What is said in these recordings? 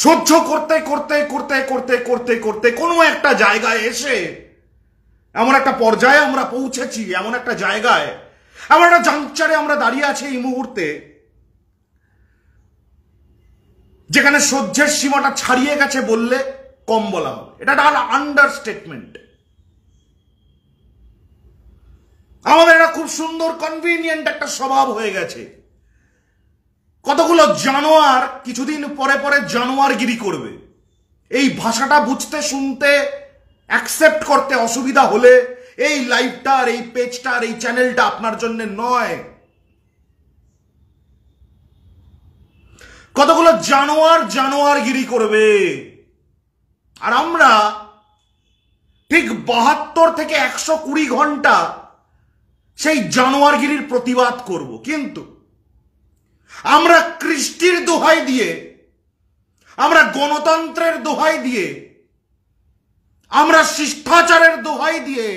সহ্য করতে করতে করতে করতে করতে করতে কোনো একটা জায়গায় এসে এমন একটা পর্যায়ে আমরা পৌঁছেছি, এমন একটা জায়গায়, এমন একটা জাংচারে আমরা দাঁড়িয়ে আছি এই মুহূর্তে, যেখানে সহ্যের সীমাটা ছাড়িয়ে গেছে বললে কম বলা হবে। এটা একটা আন্ডারস্টেটমেন্ট। আমাদের একটা খুব সুন্দর কনভিনিয়েন্ট একটা স্বভাব হয়ে গেছে। কতগুলো জানোয়ার কিছুদিন পরে পরে জানোয়ারগিরি করবে। এই ভাষাটা বুঝতে, শুনতে, অ্যাকসেপ্ট করতে অসুবিধা হলে এই লাইভটার, এই পেজটার, এই চ্যানেলটা আপনার জন্য নয়। কতগুলো জানোয়ার জানোয়ারগিরি করবে, আর আমরা ঠিক 72 থেকে 120 ঘন্টা সেই জানোয়ারগিরির প্রতিবাদ করব। কিন্তু আমরা কৃষ্টির দোহাই দিয়ে, আমরা গণতন্ত্রের দোহাই দিয়ে, আমরা শিষ্টাচারের দোহাই দিয়ে,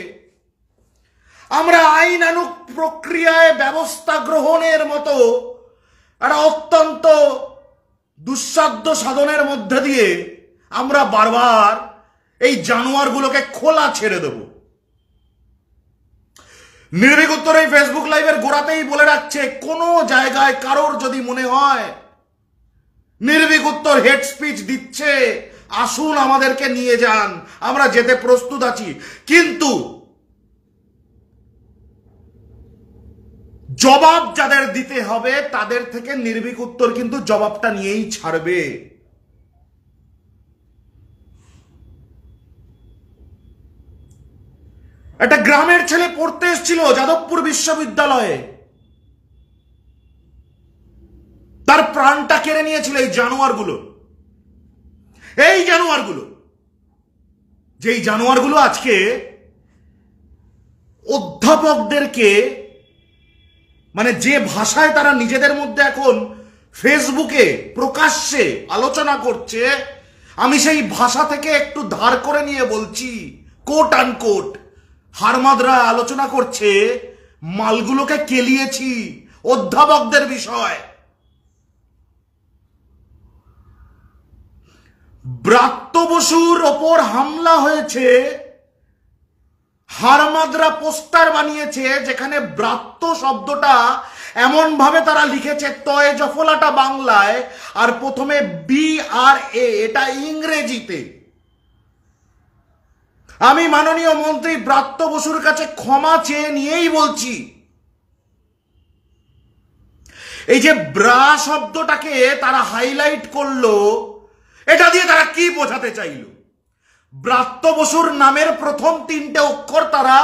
আমরা আইনানুগ প্রক্রিয়ায় ব্যবস্থা গ্রহণের মতো একটা অত্যন্ত দুঃসাধ্য সাধনের মধ্যে দিয়ে আমরা বারবার এই জানোয়ারগুলোকে খোলা ছেড়ে দেব। নির্ভীক উত্তর এই ফেসবুক লাইভের গোড়াতেই বলে রাখছে, কোনো জায়গায় কারোর যদি মনে হয় নির্ভীক উত্তর হেড স্পিচ দিচ্ছে, আসুন আমাদেরকে নিয়ে যান, আমরা যেতে প্রস্তুত আছি। কিন্তু জবাব যাদের দিতে হবে তাদের থেকে নির্ভীক উত্তর কিন্তু জবাবটা নিয়েই ছাড়বে। একটা গ্রামের ছেলে পড়তে এসেছিল যাদবপুর বিশ্ববিদ্যালয়ে, তার প্রাণটা কেড়ে নিয়েছিল এই জানোয়ারগুলো। এই জানোয়ারগুলো, যেই জানোয়ারগুলো আজকে অধ্যাপকদেরকে, মানে যে ভাষায় তারা নিজেদের মধ্যে এখন ফেসবুকে প্রকাশ্যে আলোচনা করছে, আমি সেই ভাষা থেকে একটু ধার করে নিয়ে বলছি, কোট আনকোট হারমাদরা আলোচনা করছে মালগুলোকে কেলিয়েছি অধ্যাপকদের বিষয়। ব্রাত্য বসুর ওপর হামলা হয়েছে, হারমাদরা পোস্টার বানিয়েছে যেখানে ব্রাত্য শব্দটা এমন ভাবে তারা লিখেছে, তয় জফলাটা বাংলায় আর প্রথমে BRA, এটা ইংরেজিতে। আমি মাননীয় মন্ত্রী ব্রাত্য বসুর কাছে ক্ষমা চেয়ে নিয়েই বলছি, এই যে ব্রা শব্দটাকে তারা হাইলাইট করলো, এটা দিয়ে তারা কি বোঝাতে চাইল? ব্রাত্য বসুর নামের প্রথম 3টে অক্ষর তারা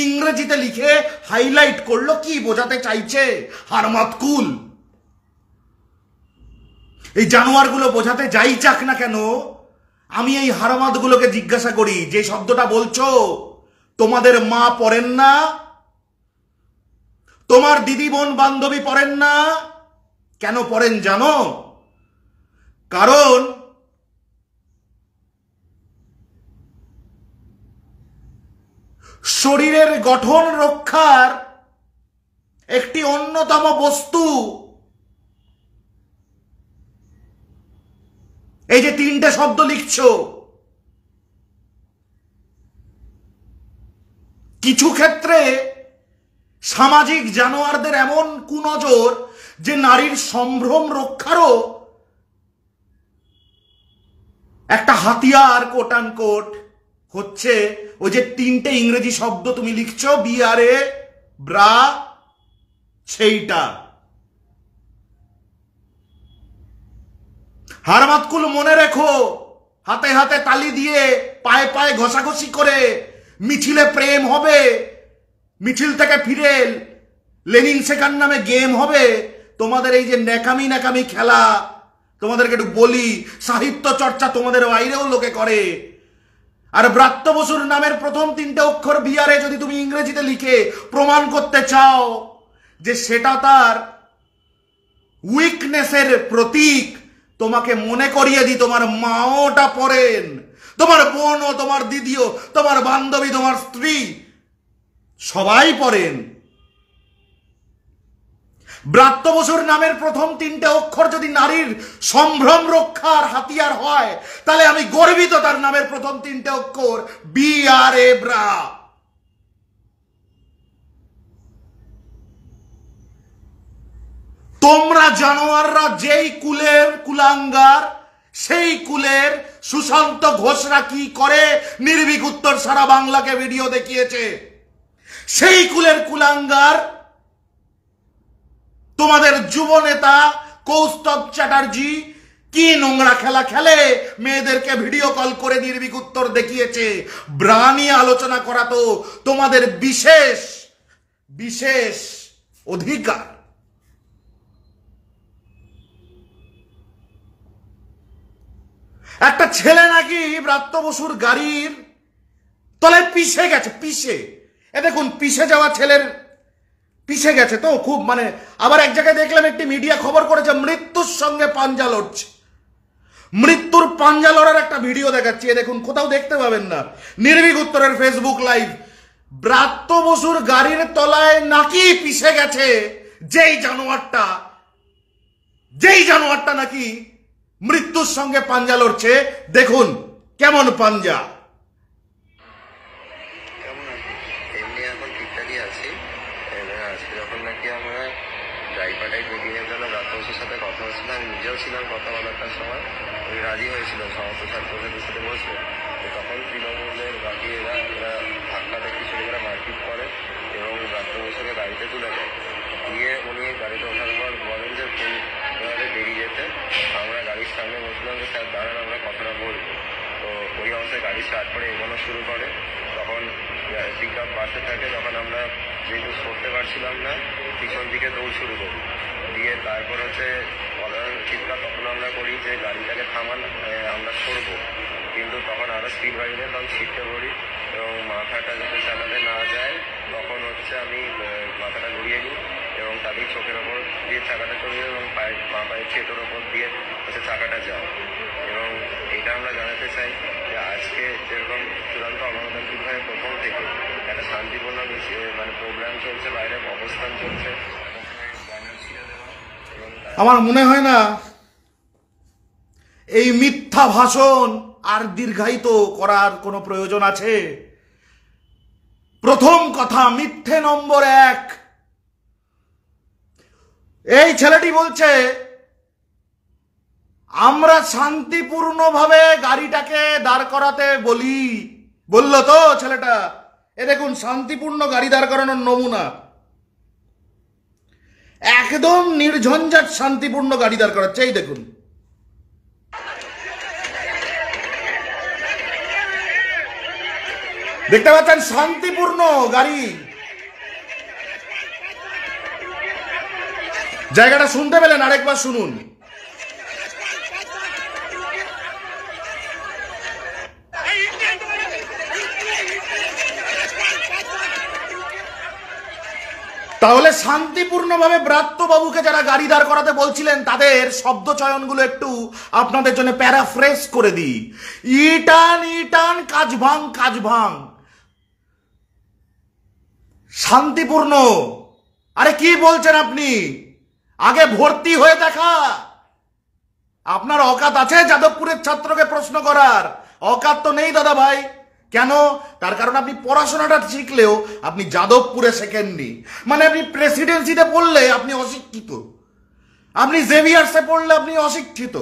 ইংরেজিতে লিখে হাইলাইট করলো, কি বোঝাতে চাইছে? হারমাদকুল। এই জানোয়ারগুলো বোঝাতে যাই চাক না কেন, আমি এই হারামাদগুলোকে জিজ্ঞাসা করি, যে শব্দটা বলছো তোমাদের মা পড়েন না, তোমার দিদি বোন বান্ধবী পড়েন না, কেন পড়েন জানো? কারণ শরীরের গঠন রক্ষার একটি অন্যতম বস্তু এই যে 3টে শব্দ লিখছো। কিছু ক্ষেত্রে সামাজিক জানোয়ারদের এমন কুনজর যে নারীর সম্ভ্রম রক্ষারও একটা হাতিয়ার কোট আনকোট হচ্ছে ওই যে 3টে ইংরেজি শব্দ তুমি লিখছো, BRA, ব্রা, সেইটা। হারমাদকুল মনে রেখো, হাতে হাতে তালি দিয়ে, পায়ে পায়ে ঘষাঘষি করে মিছিলে প্রেম হবে, মিছিল থেকে ফিরে লেনিন শেখার নামে গেম হবে। তোমাদের এই যে ন্যাকামি ন্যাকামি খেলা, তোমাদেরকে একটু বলি, সাহিত্য চর্চা তোমাদের বাইরেও লোকে করে। আর ব্রাত্য বসুর নামের প্রথম 3টে অক্ষর BRA যদি তুমি ইংরেজিতে লিখে প্রমাণ করতে চাও যে সেটা তার উইকনেসের প্রতীক, তোমাকে মনে করিয়ে দিই, তোমার মাওটা পড়েন, তোমার বোনও, তোমার দিদিও, তোমার বান্ধবী, তোমার স্ত্রী, সবাই পড়েন। ব্রাত্য বসুর নামের প্রথম 3টে অক্ষর যদি নারীর সম্ভ্রম রক্ষার হাতিয়ার হয়, তাহলে আমি গর্বিত তার নামের প্রথম 3টে অক্ষর BRA ব্রা। তোমরা জানোয়াররা যেই কুলের কুলাঙ্গার, সেই কুলের সুশান্ত ঘোষরা কি করে নির্ভীক উত্তর সারা বাংলাকে ভিডিও দেখিয়েছে। সেই কুলের কুলাঙ্গার তোমাদের যুব নেতা কৌস্তব চ্যাটার্জি কি নোংরা খেলা খেলে মেয়েদেরকে ভিডিও কল করে নির্ভীক উত্তর দেখিয়েছে। ব্রা নিয়ে আলোচনা করা তো তোমাদের বিশেষ বিশেষ অধিকার। একটা ছেলে নাকি ব্রাত্য বসুর গাড়ির তলায় পিষে গেছে, পিষে। এ দেখুন, পিষে যাওয়া ছেলের পিষে গেছে তো খুব, মানে আবার এক জায়গায় দেখলাম একটি মিডিয়া খবর করেছে মৃত্যুর সঙ্গে পাঞ্জা লড়ছে। মৃত্যুর পাঞ্জা লড়ার একটা ভিডিও দেখাচ্ছি, এ দেখুন, কোথাও দেখতে পাবেন না, নির্ভীক উত্তরের ফেসবুক লাইভ। ব্রাত্য বসুর গাড়ির তলায় নাকি পিষে গেছে যেই জানোয়ারটা নাকি মৃত্যুর সঙ্গে পাঞ্জা লড়ছে। দেখুন কেমন পাঞ্জা। কথা বলার সময় ওই রাজি হয়েছিল সমস্ত ছাত্রছাত্রীর সাথে বসে, তখন তৃণমূলের বাকি এরা ধাক্কা দেখি শুরু করে মারপিট করে এবং ব্রাত্য বসুকে গাড়িতে তুলে দেয়। দিয়ে উনি গাড়িতে ওঠার পর বলেন যে বেরিয়ে যেতে। আমরা গাড়ির সামনে বসলাম যে স্যার দাঁড়ান, আমরা কথাটা বলবো। তো ওই অবস্থায় গাড়ি স্টার্ট করে এগোনো শুরু করে। তখন পিক আপ বাসে থাকে, তখন আমরা যেহেতু সরতে পারছিলাম না, পিছন দিকে দৌড় শুরু করি। দিয়ে তারপর চিৎকার তখন আমরা করি যে গাড়িটাকে থামান, আমরা সরবো। কিন্তু তখন আরো স্পিড বাড়িয়ে তখন ছিটকে পড়ি এবং মাথাটা যাতে চালাতে না যায়, তখন আমি মাথাটা ঘুরিয়ে নিই এবং তাদের চোখের ওপর দিয়ে চাকাটা চলে যায় এবং পায়ের ছেটোর ওপর দিয়ে চাকাটা যায়। এবং এটা আমরা জানাতে চাই যে আজকে যেরকম চূড়ান্ত অগণতান্ত্রিকভাবে প্রথম থেকে একটা শান্তিপূর্ণ মানে প্রোগ্রাম চলছে, বাইরে অবস্থান চলছে, আমার মনে হয় না এই মিথ্যা ভাষণ আর দীর্ঘায়িত করার কোনো প্রয়োজন আছে। প্রথম কথা, মিথ্যে নম্বর 1। এই ছেলেটি বলছে আমরা শান্তিপূর্ণভাবে গাড়িটাকে দাঁড় করাতে বললো তো ছেলেটা। এ দেখুন, শান্তিপূর্ণ গাড়ি দাঁড় করানোর নমুনা। একদম নির্ঝঞ্ঝাট শান্তিপূর্ণ গাড়ি দাঁড় করাচ্ছে। এই দেখুন, দেখতে পাচ্ছেন শান্তিপূর্ণ গাড়ি। জায়গাটা শুনতে পেলেন? আরেকবার শুনুন। তাহলে শান্তিপূর্ণভাবে ব্রাত্য বাবুকে যারা গাড়ি দাঁড় করাতে বলছিলেন তাদের শব্দ চয়নগুলো একটু আপনাদের জন্য প্যারাফ্রেজ করে দিই। ইটান ইটান, কাজ ভাঙ কাজ ভাঙ। শান্তিপূর্ণ? আরে কি বলছেন আপনি? আগে ভর্তি হয়ে দেখা। আপনার অকাত আছে যাদবপুরের ছাত্রকে প্রশ্ন করার? অকাত তো নেই দাদা ভাই। কেন? তার কারণ আপনি পড়াশোনাটা শিখলেও আপনি যাদবপুরে শেখেননি। মানে আপনি প্রেসিডেন্সিতে পড়লে আপনি অশিক্ষিত, আপনি জেভিয়ার্সে পড়লে আপনি অশিক্ষিত,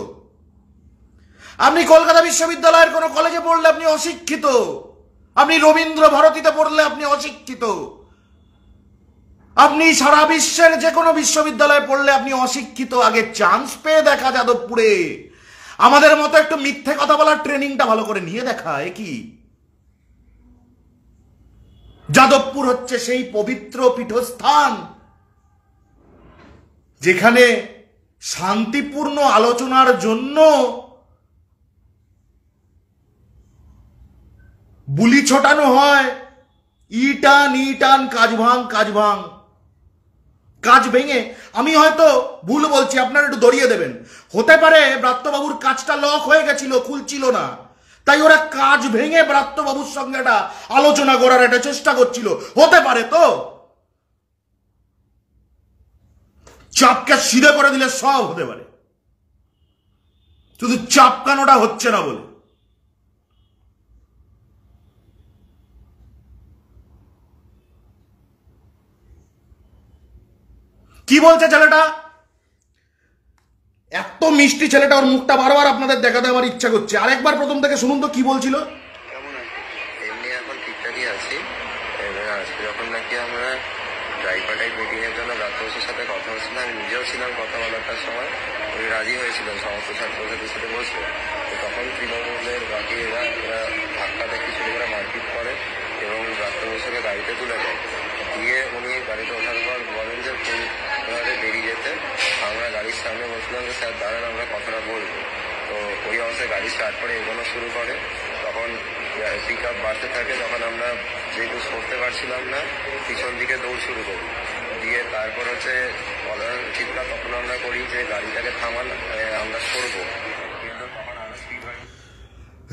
আপনি কলকাতা বিশ্ববিদ্যালয়ের কোনো কলেজে পড়লে আপনি অশিক্ষিত, আপনি রবীন্দ্র ভারতীতে পড়লে আপনি অশিক্ষিত, আপনি সারা বিশ্বের যে কোনো বিশ্ববিদ্যালয়ে পড়লে আপনি অশিক্ষিত। আগে চান্স পেয়ে দেখা যাদবপুরে। আমাদের মতো একটু মিথ্যে কথা বলার ট্রেনিংটা ভালো করে নিয়ে দেখা। কি যাদবপুর হচ্ছে সেই পবিত্র পীঠস্থান যেখানে শান্তিপূর্ণ আলোচনার জন্য বুলি ছোটানো হয়। ইটান ইটান, কাজ ভাঙ কাজ ভাঙ। কাজ ভেঙে, আমি হয়তো ভুল বলছি, আপনারা একটু দড়িয়ে দেবেন। হতে পারে ব্রাত্যবাবুর কাজটা লক হয়ে গেছিল, খুলছিল না, তাই ওরা কাজ ভেঙে ব্রাত্যবাবুর সঙ্গে একটা আলোচনা করার একটা চেষ্টা করছিল। হতে পারে তো। চাপকে সিধে করে দিলে সব হতে পারে, শুধু চাপকানোটা হচ্ছে না বলে। কি বলছে ছেলেটা? এত মিষ্টি ছেলেটা, ওর মুখটা বারবার আপনাদের দেখাতে আমার ইচ্ছা করছে। আরেকবার প্রথম থেকে শুনুন তো কি বলছিল। কেমন আছি? এমনি এখন ঠিকঠাকই আছি। এবার আজকে যখন নাকি আমরা ট্রাইপার্টাইট মিটিং এর জন্য রাত্রবসের সাথে কথা হচ্ছিল, আমি নিজেও ছিলাম কথা বলাটার সময়, ওই রাজি হয়েছিল সমস্ত ছাত্রছাত্রীর সাথে বসে। তো তখন তৃণমূলের বাকি এরা ধাক্কাতে কিছু করে মারপিট করে এবং রাত্রবসকে গাড়িতে তুলে দেয়। দিয়ে উনি গাড়িতে ওঠার পর বলেন যে ফুলবারে বেরিয়ে যেতে। আমরা গাড়ির সামনে বসলাম যে স্যার দাঁড়ান, আমরা কথাটা বলবো। তো ওই অবস্থায় গাড়ি স্টার্ট করে এগোনো শুরু করে। তখন পিক আপ বাড়তে থাকে, তখন আমরা যেহেতু সরতে পারছিলাম না, পিছন দিকে দৌড় শুরু করি। দিয়ে তারপর হচ্ছে চিৎকার তখন আমরা করি যে গাড়িটাকে থামান, আমরা সরবো। কিন্তু তখন আরো স্পিড হয়।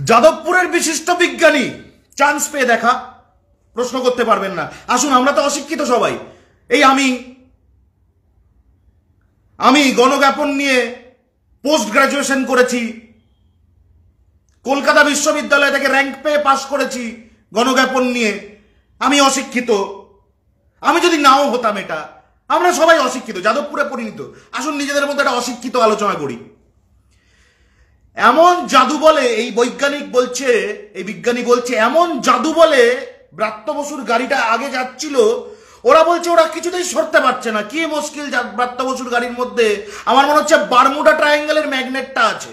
যাদবপুরের বিশিষ্ট বিজ্ঞানী চান্স পেয়ে দেখা, প্রশ্ন করতে পারবেন না। আসুন, আমরা তো অশিক্ষিত সবাই। এই আমি গণজ্ঞাপন নিয়ে পোস্ট গ্রাজুয়েশন করেছি, কলকাতা বিশ্ববিদ্যালয় থেকে র্যাঙ্ক পেয়ে পাশ করেছি গণজ্ঞাপন নিয়ে। আমি অশিক্ষিত, আমি যদি নাও হতাম, এটা আমরা সবাই অশিক্ষিত, যাদবপুরে পরিণত। আসুন নিজেদের মধ্যে একটা অশিক্ষিত আলোচনা করি। এমন জাদু বলে, এই বিজ্ঞানী বলছে এমন জাদু বলে ব্রাত্য বসুর গাড়িটা আগে যাচ্ছিল, ওরা বলছে ওরা কিছুতেই সরতে পারছে না। কি মুশকিল ব্রাত্য বসুর গাড়ির মধ্যে, আমার মনে হচ্ছে বারমুডা ট্রায়াঙ্গেলের ম্যাগনেটটা আছে।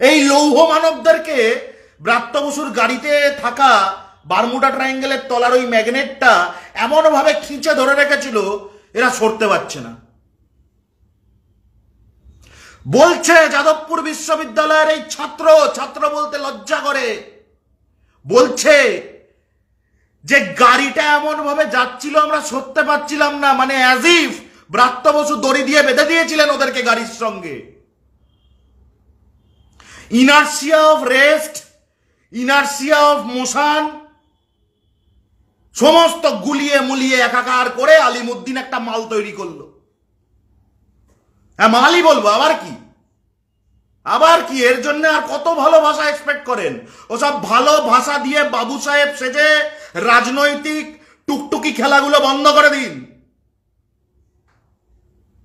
এই লৌহ মানবদেরকে ব্রাত্য বসুর গাড়িতে থাকা বারমুডা ট্রায়াঙ্গেলের তলার ওই ম্যাগনেটটা এমন ভাবে খিঁচে ধরে রেখেছিল, এরা সরতে পারছে না। বলছে যাদবপুর বিশ্ববিদ্যালয়ের এই ছাত্র বলতে লজ্জা করে, বলছে যে গাড়িটা এমন ভাবে যাচ্ছিল আমরা সরতে পারছিলাম না, মানে অ্যাজ ইফ ব্রাত্য বসু দড়ি দিয়ে বেঁধে দিয়েছিলেন ওদেরকে গাড়ির সঙ্গে। Inertia of rest, inertia of motion সমস্ত গুলিয়ে মুলিয়ে একাকার করে আলিমুদ্দিন একটা মাল তৈরি করলো। হ্যাঁ, মালই বলবো, আবার কি এর জন্য আর কত ভালো ভাষা এক্সপেক্ট করেন? ওসব ভালো ভাষা দিয়ে বাবু সাহেব সেজে রাজনৈতিক টুকটুকি খেলাগুলো বন্ধ করে দিন।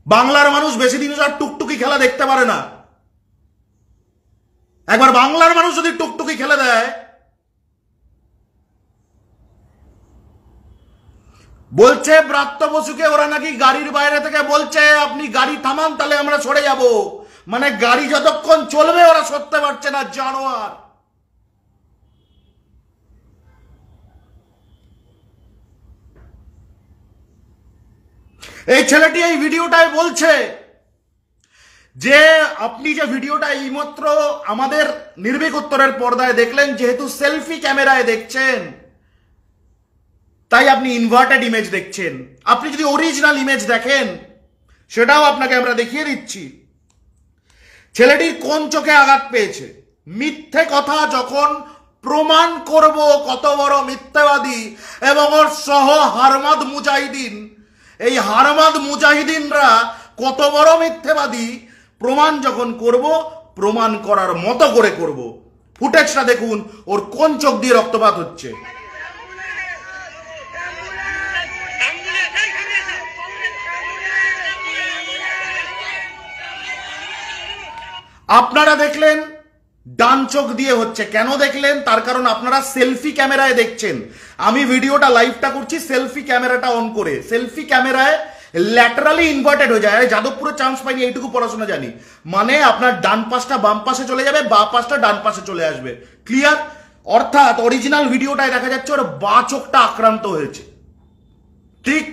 বাংলার মানুষ বেশি দিন আর টুকটুকি খেলা দেখতে পারে না। একবার বাংলার মানুষ যদি টুকটুকি খেলে দেয়, বলছে ব্রাত্য বসুকে ওরা নাকি গাড়ির বাইরে থেকে বলছে আপনি গাড়ি থামান, তাহলে আমরা সরে যাব। মানে গাড়ি যতক্ষণ চলবে ওরা সরতে পারছে না, জানোয়ার। এই ছেলেটি এই ভিডিওটায় বলছে যে আপনি যে ভিডিওটা এইমাত্র আমাদের নির্ভীক উত্তরের পর্দায় দেখলেন, যেহেতু সেলফি ক্যামেরায় দেখছেন তাই আপনি ইনভার্টেড ইমেজ দেখছেন। আপনি যদি অরিজিনাল ইমেজ দেখেন সেটাও আপনাকে আমরা দেখিয়ে দিচ্ছি। ছেলেটির কোন চোখে আঘাত পেয়েছে। মিথ্যে কথা যখন প্রমাণ করব কত বড় মিথ্যাবাদী এবং ওর সহ হারমাদ মুজাহিদিন, এই হারমাদ মুজাহিদিনরা কত বড় মিথ্যাবাদী প্রমাণ যখন করব, প্রমাণ করার মতো করে করব। ফুটেজটা দেখুন, ওর কোন চোখ দিয়ে রক্তপাত হচ্ছে। আপনারা দেখলেন ডান চোখ দিয়ে হচ্ছে। কেন দেখলেন? তার কারণ আপনারা সেলফি ক্যামেরায় দেখছেন। আমি ভিডিওটা লাইভটা করছি সেলফি ক্যামেরাটা অন করে। সেলফি ক্যামেরায় ল্যাটারালি ইনভার্টেড হয়ে যায়। যাদবপুরে চান্স পাইনি এইটুকু পড়াশোনা জানি। মানে আপনার ডান পাশটা বাম পাশে চলে যাবে, বা পাশটা ডান পাশে চলে আসবে। ক্লিয়ার? অর্থাৎ অরিজিনাল ভিডিওটায় দেখা যাচ্ছে ওর বা চোখটা আক্রান্ত হয়েছে। ঠিক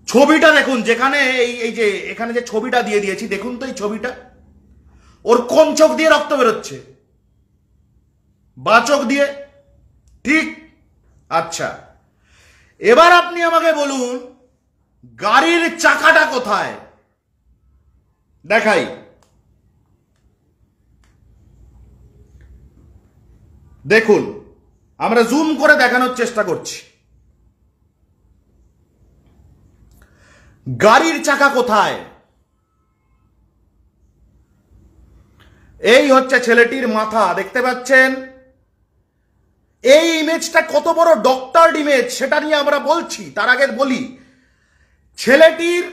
ছবিটা দেখুন, যেখানে এই যে এখানে যে ছবিটা দিয়ে দিয়েছি, দেখুন তো এই ছবিটা, ওর কোন চোখ দিয়ে রক্ত বেরোচ্ছে? বা চোখ দিয়ে। ঠিক? আচ্ছা, এবার আপনি আমাকে বলুন গাড়ির চাকাটা কোথায়? দেখাই, দেখুন, আমরা জুম করে দেখানোর চেষ্টা করছি। গাড়ির চাকা কোথায়? এই হচ্ছে ছেলেটির মাথা, দেখতে পাচ্ছেন? এই ইমেজটা কত বড় ডক্টর ইমেজ সেটা নিয়ে আমরা বলছি। তার আগে বলি, ছেলেটির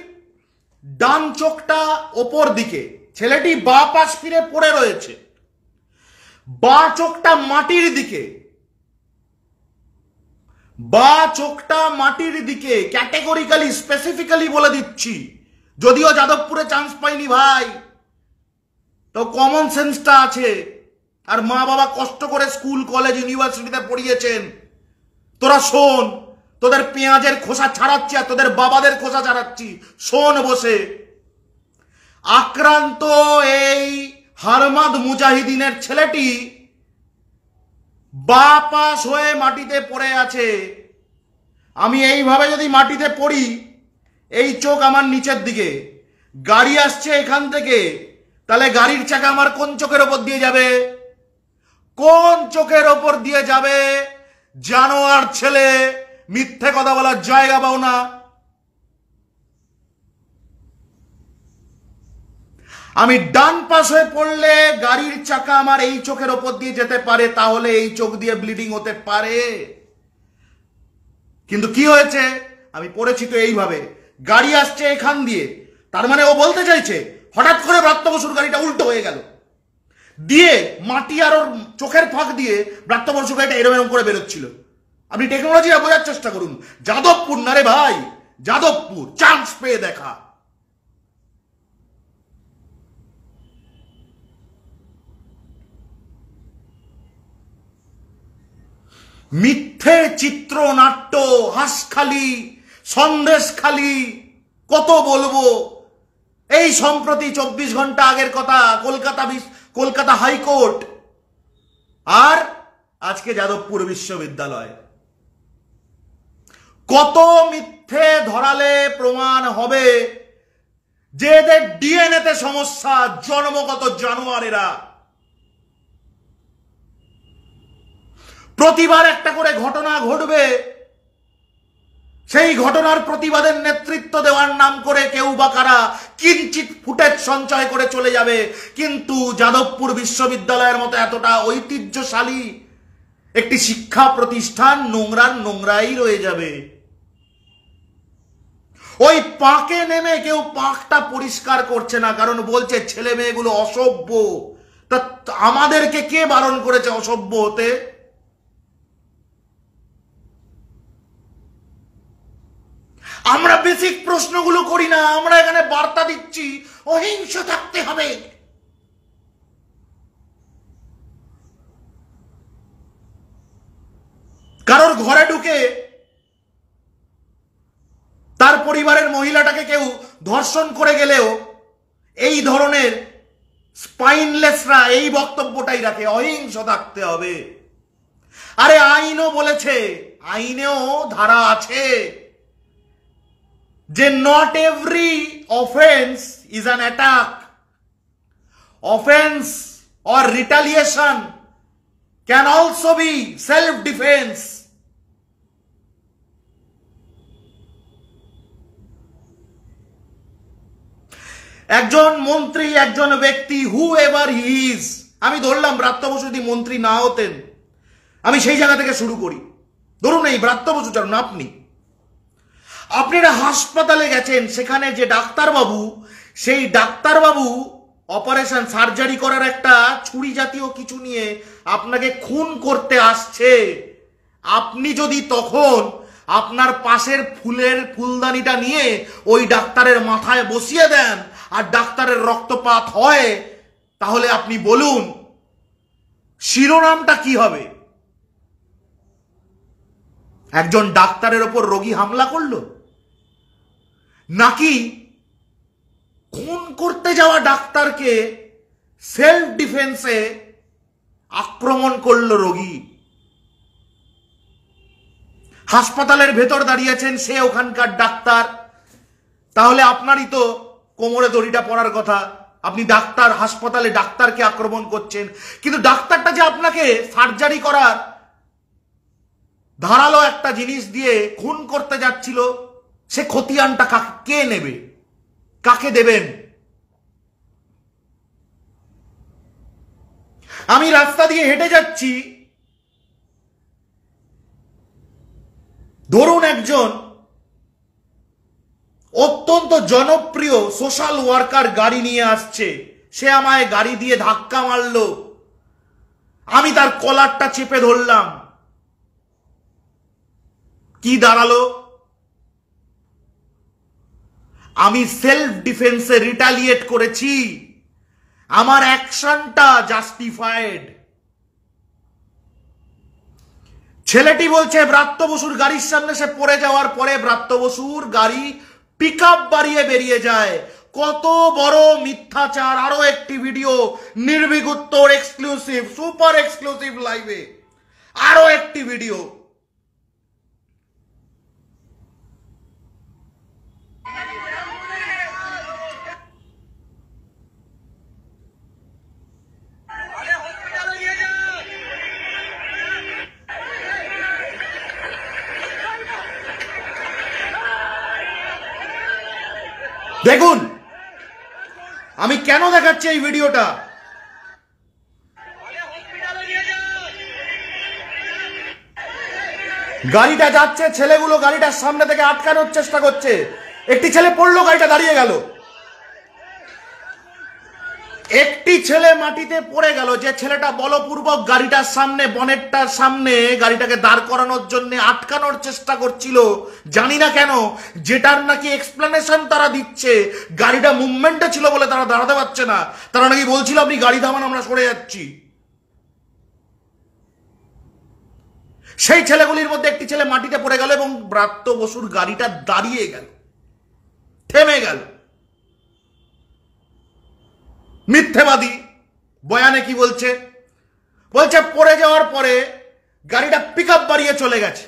ডান চোখটা ওপর দিকে, ছেলেটি বাঁ পাশ ফিরে পড়ে রয়েছে, বাঁ চোখটা মাটির দিকে, বাঁ চোখটা মাটির দিকে। ক্যাটেগরিক্যালি স্পেসিফিক্যালি বলে দিচ্ছি, যদিও যাদবপুরে চান্স পাইনি ভাই, তো কমন সেন্সটা আছে। আর মা বাবা কষ্ট করে স্কুল কলেজ ইউনিভার্সিটিতে পড়িয়েছেন, তোরা শোন, তোদের পেঁয়াজের খোসা ছাড়াচ্ছি আর তোদের বাবাদের খোসা ছাড়াচ্ছি, শোন বসে। আক্রান্ত এই হারমাদ মুজাহিদিনের ছেলেটি বাঁ পাশ হয়ে মাটিতে পড়ে আছে। আমি এইভাবে যদি মাটিতে পড়ি, এই চোখ আমার নিচের দিকে, গাড়ি আসছে এখান থেকে, তাহলে গাড়ির চাকা আমার কোন চোখের ওপর দিয়ে যাবে? কোন চোখের ওপর দিয়ে যাবে? জানোয়ার ছেলে, মিথ্যে কথা বলার জায়গা পাও না। আমি ডান পাশে পড়লে গাড়ির চাকা আমার এই চোখের ওপর দিয়ে যেতে পারে, তাহলে এই চোখ দিয়ে ব্লিডিং হতে পারে। কিন্তু কি হয়েছে, আমি পড়েছি তো এইভাবে, গাড়ি আসছে এখান দিয়ে, তার মানে ও বলতে চাইছে হঠাৎ করে ব্রাত্য বসুর গাড়িটা উল্টো হয়ে গেল, দিয়ে মাটি আর ওর চোখের ফাঁক দিয়ে ব্রাত্য বসুর গাড়িটা এরম করে বেরোচ্ছিল। আপনি টেকনোলজিটা বোঝার চেষ্টা করুন। যাদবপুর না রে ভাই, যাদবপুর, চান্স পেয়ে দেখা। মিথ্যে চিত্রনাট্য, হাঁসখালি, সন্দেশখালি, কত বলবো। এই সম্প্রতি 24 ঘন্টা আগের কথা, কলকাতা হাইকোর্ট আর আজকে যাদবপুর বিশ্ববিদ্যালয়। কত মিথ্যে ধরালে প্রমাণ হবে যে এদের ডিএনএতে সমস্যা, জন্মগত জানোয়ারেরা। প্রতিবার একটা করে ঘটনা ঘটবে, সেই ঘটনার প্রতিবাদের নেতৃত্ব দেওয়ার নাম করে কেউ বা কারা কিঞ্চিত ফুটেজ সঞ্চয় করে চলে যাবে। কিন্তু যাদবপুর বিশ্ববিদ্যালয়ের মতো এতটা ঐতিহ্যশালী একটি শিক্ষা প্রতিষ্ঠান নোংরাই রয়ে যাবে। ওই পাঁকে নেমে কেউ পাঁকটা পরিষ্কার করছে না, কারণ বলছে ছেলে মেয়েগুলো অসভ্য। তা আমাদেরকে কে বারণ করেছে অসভ্য হতে? আমরা বেসিক প্রশ্নগুলো করি না, আমরা এখানে বার্তা দিচ্ছি অহিংস থাকতে হবে। কারোর ঘরে ঢুকে তার পরিবারের মহিলাটাকে কেউ ধর্ষণ করে গেলেও এই ধরনের স্পাইনলেসরা এই বক্তব্যটাই রাখে, অহিংস থাকতে হবে। আরে আইনও বলেছে, আইনেও ধারা আছে যে not every offence is an attack, offence or retaliation can also be self defence. একজন মন্ত্রী, একজন ব্যক্তি, হু এভার হি ইজ, আমি ধরলাম ব্রাত্য বসু যদি মন্ত্রী না হতেন, আমি সেই জায়গা থেকে শুরু করি। ধরুন এই ব্রাত্য বসু চারণ, আপনারা হাসপাতালে গেছেন, সেখানে যে ডাক্তারবাবু, সেই ডাক্তারবাবু অপারেশন সার্জারি করার একটা ছুরি জাতীয় কিছু নিয়ে আপনাকে খুন করতে আসছে। আপনি যদি তখন আপনার পাশের ফুলদানিটা নিয়ে ওই ডাক্তারের মাথায় বসিয়ে দেন আর ডাক্তারের রক্তপাত হয়, তাহলে আপনি বলুন শিরোনামটা কি হবে? একজন ডাক্তারের ওপর রোগী হামলা করলো, নাকি খুন করতে যাওয়া ডাক্তারকে সেলফ ডিফেন্সে আক্রমণ করলো রোগী? হাসপাতালের ভেতর দাঁড়িয়েছেন, সে ওখানকার ডাক্তার, তাহলে আপনারই তো কোমরে দড়িটা পড়ার কথা। আপনি ডাক্তার, হাসপাতালে ডাক্তারকে আক্রমণ করছেন, কিন্তু ডাক্তারটা যে আপনাকে সার্জারি করার ধারালো একটা জিনিস দিয়ে খুন করতে যাচ্ছিল, সে খতিয়ানটা কে নেবে, কাকে দেবেন? আমি রাস্তা দিয়ে হেঁটে যাচ্ছি, ধরুন একজন অত্যন্ত জনপ্রিয় সোশ্যাল ওয়ার্কার গাড়ি নিয়ে আসছে, সে আমায় গাড়ি দিয়ে ধাক্কা মারলো, আমি তার কলারটা চেপে ধরলাম, কি দাঁড়ালো? আমি সেলফ ডিফেন্সে রিটালিয়েট করেছি, আমার অ্যাকশনটা জাস্টিফাইড। ছেলেটি বলছে ব্রাত্য বসুর গাড়ির সামনে সে পড়ে যাওয়ার পরে ব্রাত্য বসুর গাড়ি পিক আপ বাড়িয়ে বেরিয়ে যায়। কত বড় মিথ্যাচার! আরো একটি ভিডিও নির্ভীক উত্তর এক্সক্লুসিভ, সুপার এক্সক্লুসিভ লাইভে আরো একটি ভিডিও। দেখুন আমি কেন দেখাচ্ছি এই ভিডিওটা। গাড়িটা যাচ্ছে, ছেলেগুলো গাড়িটার সামনে থেকে আটকানোর চেষ্টা করছে, একটি ছেলে পড়লো, গাড়িটা দাঁড়িয়ে গেল, একটি ছেলে মাটিতে পড়ে গেল। যে ছেলেটা বলপূর্বক গাড়িটার সামনে, বনেটটার সামনে গাড়িটাকে দাঁড় করানোর জন্য আটকানোর চেষ্টা করছিল, জানি না কেন, যেটার নাকি এক্সপ্লেনেশন তারা দিচ্ছে গাড়িটা মুভমেন্টে ছিল বলে তারা দাঁড়াতে পারছে না, তারা নাকি বলছিল আপনি গাড়ি থামান, আমরা সরে যাচ্ছি। সেই ছেলেগুলির মধ্যে একটি ছেলে মাটিতে পড়ে গেল এবং ব্রাত্য বসুর গাড়িটা দাঁড়িয়ে গেল, থেমে গেল। মিথ্যেবাদী বয়ানে কি বলছে? বলছে পড়ে যাওয়ার পরে গাড়িটা পিক আপ বাড়িয়ে চলে গেছে।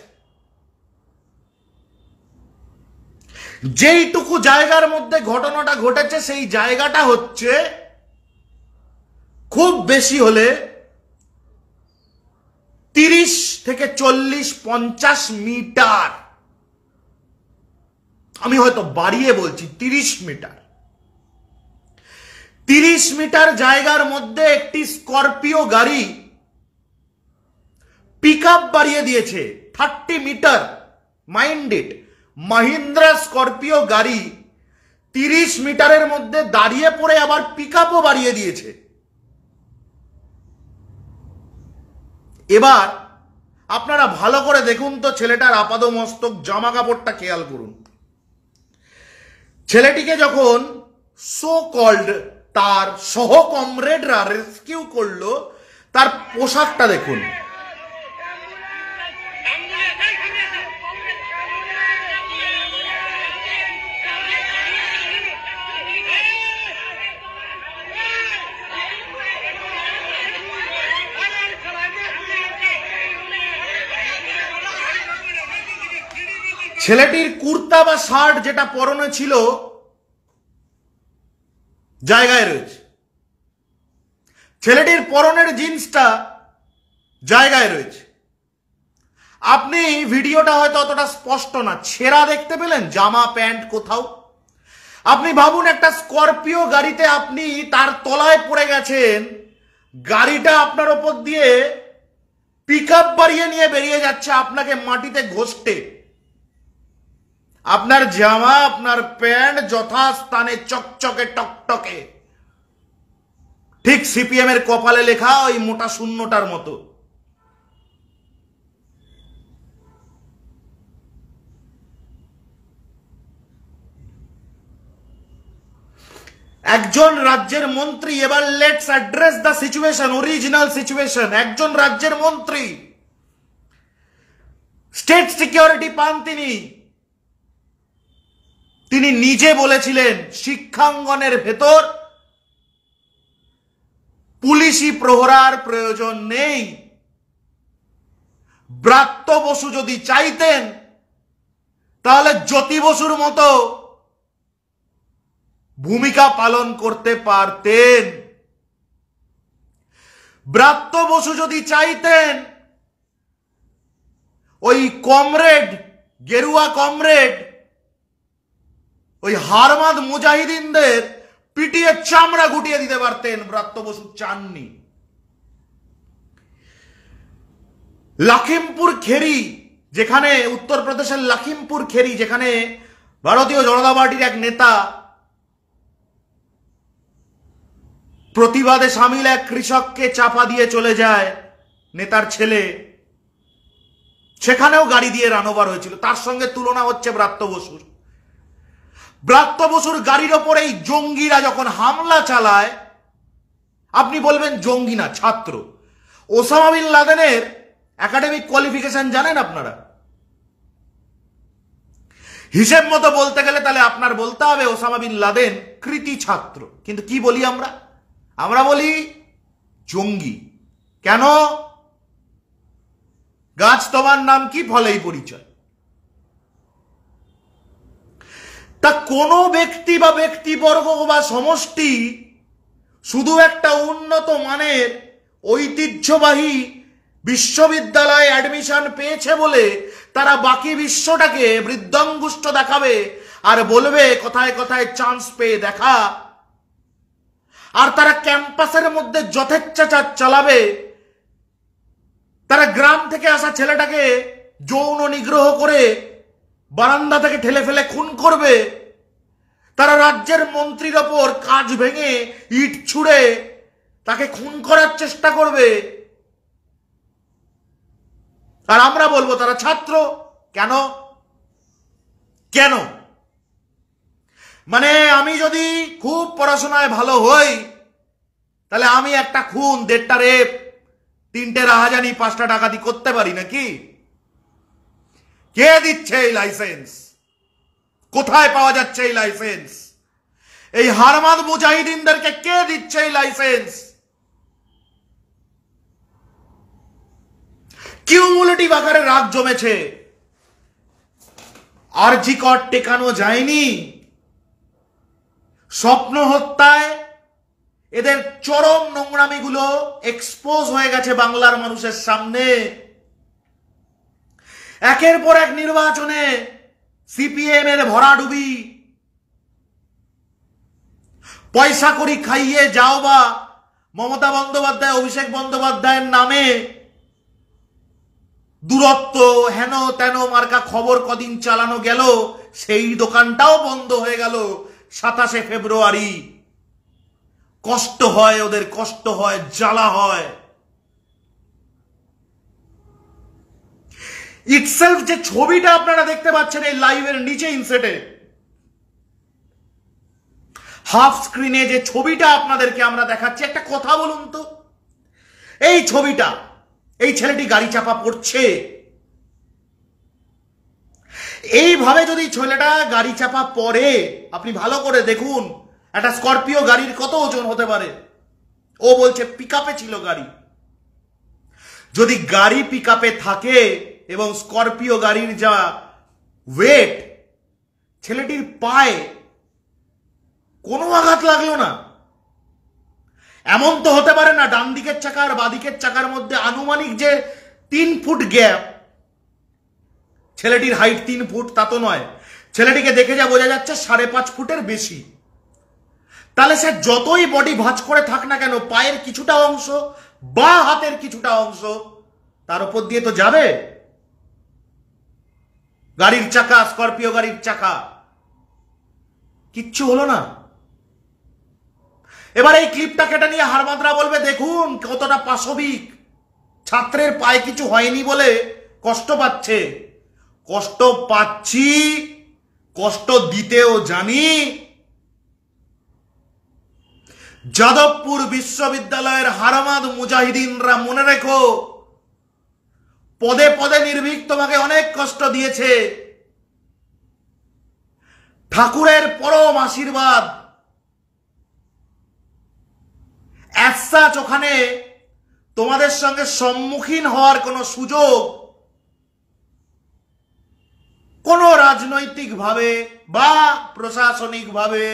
যেইটুকু জায়গার মধ্যে ঘটনাটা ঘটেছে সেই জায়গাটা হচ্ছে খুব বেশি হলে 30 থেকে 40-50 মিটার, আমি হয়তো বাড়িয়ে বলছি 30 মিটার। 30 মিটার জায়গার মধ্যে একটি স্করপিও গাড়ি পিক আপ বাড়িয়ে দিয়েছে 30 metre. Mind it, Mahindra Scorpio গাড়ি 30 মিটারের মধ্যে দাঁড়িয়ে পড়ে আবার পিক আপও বাড়িয়ে দিয়েছে। এবার আপনারা ভালো করে দেখুন তো ছেলেটার আপাদমস্তক জামা কাপড়টা খেয়াল করুন। ছেলেটিকে যখন সো কল্ড তার সহ কমরেডরা রেস্কিউ করলো, তার পোশাকটা দেখুন। ছেলেটির কুর্তা বা শার্ট যেটা পরনে ছিল জায়গায় রয়েছে, ছেলেটির পরনের জিন্সটা জায়গায় রয়েছে। আপনি ভিডিওটা হয়তো অতটা স্পষ্ট না, ছেঁড়া দেখতে পেলেন জামা প্যান্ট কোথাও। আপনি ভাবুন একটা স্করপিও গাড়িতে আপনি তার তলায় পড়ে গেছেন, গাড়িটা আপনার ওপর দিয়ে পিক আপ বাড়িয়ে নিয়ে বেরিয়ে যাচ্ছে আপনাকে মাটিতে ঘষতে, আপনার জামা আপনার প্যান্ট যথাস্থানে চকচকে টকটকে, ঠিক সিপিএম এর কপালে লেখা ওই মোটা শূন্যটার মতো। একজন রাজ্যের মন্ত্রী, এবার let's address the situation, original situation. একজন রাজ্যের মন্ত্রী, স্টেট সিকিউরিটি পান তিনি নিজে বলেছিলেন শিক্ষাঙ্গনের ভেতর পুলিশি প্রহরার প্রয়োজন নেই। ব্রাত্য বসু যদি চাইতেন তাহলে জ্যোতি বসুর মতো ভূমিকা পালন করতে পারতেন। ব্রাত্য বসু যদি চাইতেন ওই কমরেড, গেরুয়া কমরেড ওই হারমাদ মুজাহিদিনদের পিটিয়ে চামড়া গুটিয়ে দিতে পারতেন, ব্রাত্য বসু চাননি। লখিমপুর খেরি, যেখানে উত্তরপ্রদেশের লখিমপুর খেরি, যেখানে ভারতীয় জনতা পার্টির এক নেতা প্রতিবাদে সামিল এক কৃষককে চাপা দিয়ে চলে যায়, নেতার ছেলে, সেখানেও গাড়ি দিয়ে রানোবার হয়েছিল। তার সঙ্গে তুলনা হচ্ছে ব্রাত্য বসুর। ব্রাত্য বসুর গাড়ির ওপরে এই জঙ্গিরা যখন হামলা চালায়, আপনি বলবেন জঙ্গি না, ছাত্র। ওসামা বিন লাদেনের একাডেমিক কোয়ালিফিকেশন জানেন আপনারা? হিসেব মতো বলতে গেলে তাহলে আপনার বলতে হবে ওসামা বিন লাদেন কৃতি ছাত্র। কিন্তু কি বলি আমরা? আমরা বলি জঙ্গি। কেন? গাছ তোমার নাম কি, ফলেই পরিচয়। তা কোনো ব্যক্তি বা ব্যক্তিবর্গ বা সমষ্টি শুধু একটা উন্নত মানের ঐতিহ্যবাহী বিশ্ববিদ্যালয়ে অ্যাডমিশন পেয়েছে বলে তারা বাকি বিশ্বটাকে বৃদ্ধাঙ্গুষ্ঠ দেখাবে আর বলবে কথায় কথায় চান্স পেয়ে দেখা, আর তারা ক্যাম্পাসের মধ্যে যথেচ্ছাচার চালাবে, তারা গ্রাম থেকে আসা ছেলেটাকে যৌন নিগ্রহ করে বারান্দা থেকে ঠেলে ফেলে খুন করবে, তারা রাজ্যের মন্ত্রীর ওপর কাঁচ ভেঙে ইট ছুঁড়ে তাকে খুন করার চেষ্টা করবে, আর আমরা বলবো তারা ছাত্র। কেন? কেন? মানে আমি যদি খুব পড়াশোনায় ভালো হই, তাহলে আমি একটা খুন, 1.5টা রেপ, 3টে রাহাজানি, 5টা ডাকাতি করতে পারি নাকি? কে দিচ্ছে এই লাইসেন্স? কোথায় পাওয়া যাচ্ছে এই লাইসেন্স? এই হারমাদ মুজাহিদিনদেরকে কে দিচ্ছে এই লাইসেন্স? কিউমুলেটিভ আকারে রাগ জমেছে। আরজি কর টেকানো যায়নি। স্বপ্ন হত্যায় এদের চরম নোংরামিগুলো এক্সপোজ হয়ে গেছে বাংলার মানুষের সামনে। একের পর এক নির্বাচনে সিপিএম এর ভরাডুবি, পয়সা করি খাইয়ে যাও বা মমতা বন্দ্যোপাধ্যায়, অভিষেক বন্দ্যোপাধ্যায়ের নামে দূরত্ব, হেন তেন মার্কা খবর কদিন চালানো গেল, সেই দোকানটাও বন্ধ হয়ে গেল 27শে ফেব্রুয়ারি। কষ্ট হয়, ওদের কষ্ট হয়, জ্বালা হয়। ইটসেলফ যে ছবিটা আপনারা দেখতে পাচ্ছেন এই লাইভের নিচে ইনসেটে, হাফ স্ক্রিনে যে ছবিটা আপনাদেরকে আমরা দেখাচ্ছি, একটা কথা বলুন তো, এই ছবিটা, এই ছেলেটি গাড়ি চাপা পড়ছে, এইভাবে যদি ছেলেটা গাড়ি চাপা পড়ে, আপনি ভালো করে দেখুন একটা স্করপিও গাড়ির কত ওজন হতে পারে। ও বলছে পিকআপে ছিল গাড়ি। যদি গাড়ি পিকআপে থাকে এবং স্করপিও গাড়ির যা ওয়েট, ছেলেটির পায়ে কোনো আঘাত লাগলো না। এমন তো হতে পারে না ডান দিকের চাকা আর বাদিকের চাকার মধ্যে আনুমানিক যে 3 ফুট গ্যাপ, ছেলেটির হাইট 3 ফুট, তা তো নয়। ছেলেটিকে দেখে যা বোঝা যাচ্ছে 5.5 ফুটের বেশি। তাহলে সে যতই বডি ভাঁজ করে থাক না কেন, পায়ের কিছুটা অংশ বা হাতের কিছুটা অংশ তার উপর দিয়ে তো যাবে। গাড়ির চাকা, স্করপিও গাড়ির চাকা, কিচ্ছু হলো না। এবার এই ক্লিপটা কেটে নিয়ে হারমাদরা বলবে দেখুন কতটা পাশবিক, ছাত্রের পায়ে কিছু হয়নি বলে কষ্ট পাচ্ছে। কষ্ট পাচ্ছি, কষ্ট দিতেও জানি। যাদবপুর বিশ্ববিদ্যালয়ের হারমাদ মুজাহিদিনরা মনে রেখো, পদে পদে নির্ভীক তোমাকে অনেক কষ্ট দিয়েছে। ঠাকুরের পরম আশীর্বাদ, অ্যাসাচ ওখানে তোমাদের সঙ্গে সম্মুখীন হওয়ার কোনো সুযোগ কোনো রাজনৈতিকভাবে বা প্রশাসনিকভাবে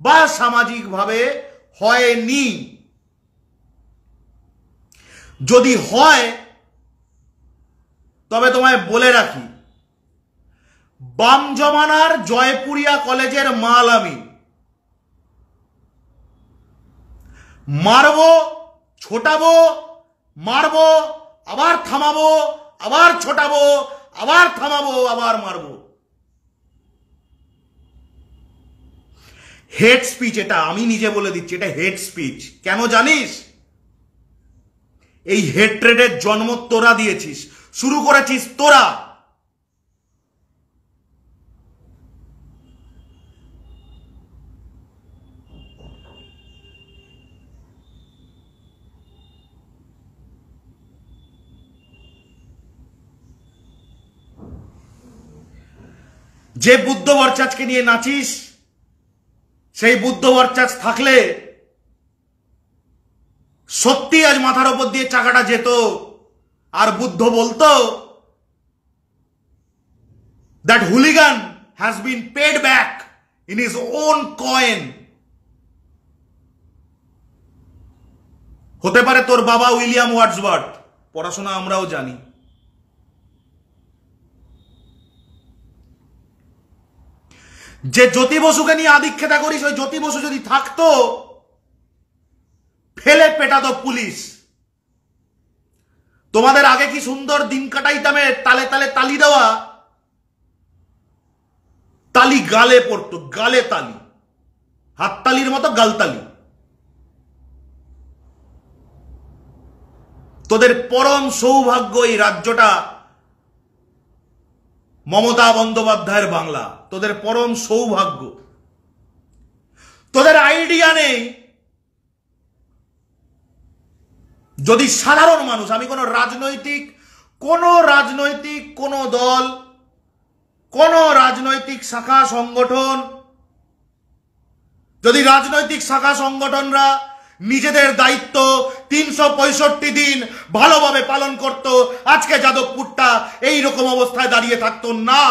বা সামাজিকভাবে হয়নি। যদি হয় তবে তোমায় বলে রাখি, বাম জমানার জয়পুরিয়া কলেজের মাল আমি। মারবো, ছোটাবো, মারবো, আবার থামাবো, আবার ছোটাবো, আবার থামাবো, আবার মারবো। হেড স্পিচ এটা, আমি নিজে বলে দিচ্ছি, এটা হেড স্পিচ। কেন জানিস? এই হেড ট্রেডের জন্ম তোরা দিয়েছিস, শুরু করেছিস তোরা। যে বুদ্ধ বরচাজকে নিয়ে নাচিস, সেই বুদ্ধ বরচাজ থাকলে সত্যি আজ মাথার উপর দিয়ে চাকাটা যেত। আর বুদ্ধ বলতো, that hooligan has been paid back in his own coin. হতে পারে তোর বাবা উইলিয়াম ওয়ার্ডসওয়ার্থ, পড়াশোনা আমরাও জানি। যে জ্যোতি বসুকে নিয়ে আদিক্ষেতা করিস, ওই জ্যোতি বসু যদি থাকতো, ফেলে পেটাতো পুলিশ। তোমাদের আগে কি সুন্দর দিন কাটাইতামে, তালে তালে তালি দেওয়া, তালি গালে পড়তো, গালে তালি, হাততালির মতো গালতালি। তোদের পরম সৌভাগ্য এই রাজ্যটা মমতা বন্দ্যোপাধ্যায়ের বাংলা, তোদের পরম সৌভাগ্য। তোদের আইডিয়া নেই যদি সাধারণ মানুষ, আমি কোনো রাজনৈতিক কোনো দল, কোন রাজনৈতিক শাখা সংগঠন, যদি রাজনৈতিক শাখা সংগঠনরা নিজেদের দায়িত্ব 365 দিন ভালোভাবে পালন করত, আজকে যাদবপুরটা এই রকম অবস্থায় দাঁড়িয়ে থাকতো না।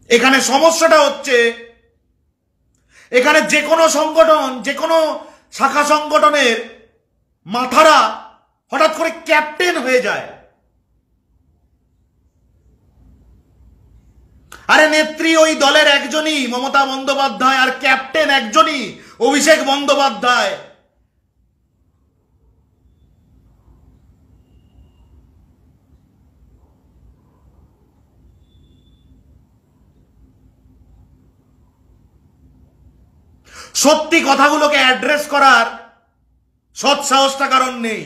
এখানে সমস্যাটা হচ্ছে, এখানে যে কোনো সংগঠন, যে কোনো শাখা সংগঠনের মাথারা হঠাৎ করে ক্যাপ্টেন হয়ে যায়। আরে নেত্রী ওই দলের একজনই, মমতা বন্দ্যোপাধ্যায়, আর ক্যাপ্টেন একজনই, অভিষেক বন্দ্যোপাধ্যায়। সত্যি কথাগুলোকে অ্যাড্রেস করার সৎ সাহসটা কারণ নেই।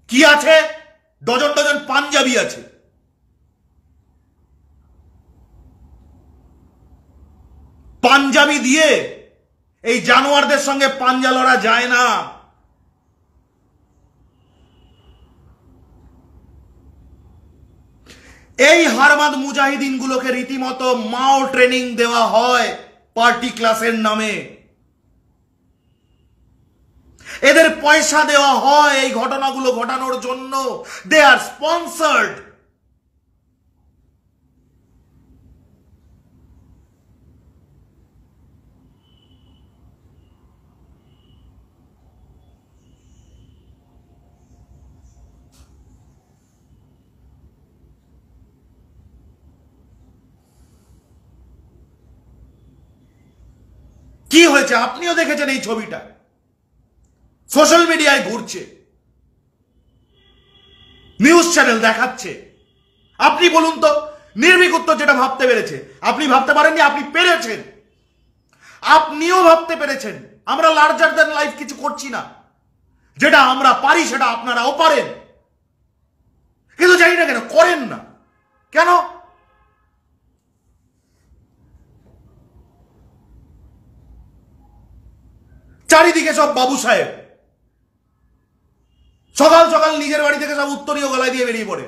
কি আছে? ডজন ডজন পাঞ্জাবি আছে। পাঞ্জাবি দিয়ে এই জানোয়ারদের সঙ্গে পাঞ্জা লড়া যায় না। এই হারমাদ মুজাহিদিন গুলোকে রীতিমতো মাও ট্রেনিং দেওয়া হয় পার্টি ক্লাসের নামে। এদের পয়সা দেওয়া হয় এই ঘটনাগুলো ঘটানোর জন্য। দে আর স্পন্সর্ড। কি হয়েছে আপনিও দেখেছেন এই ছবিটা, সোশ্যাল মিডিয়ায় ঘুরছে, নিউজ চ্যানেল দেখাচ্ছে। আপনি বলুন তো, নির্ভীক উত্তর যেটা ভাবতে পেরেছে। আপনি ভাবতে পারেননি, আপনি পেরেছেন, আপনিও ভাবতে পেরেছেন। আমরা লার্জার দ্যান লাইফ কিছু করছি না, যেটা আমরা পারি সেটা আপনারাও পারেন, কিন্তু জানি না কেন করেন না। কেন? চারিদিকে সব বাবু সাহেব, সকাল সকাল নিজের বাড়ি থেকে সব উত্তরীয় গলায় দিয়ে বেরিয়ে পড়ে।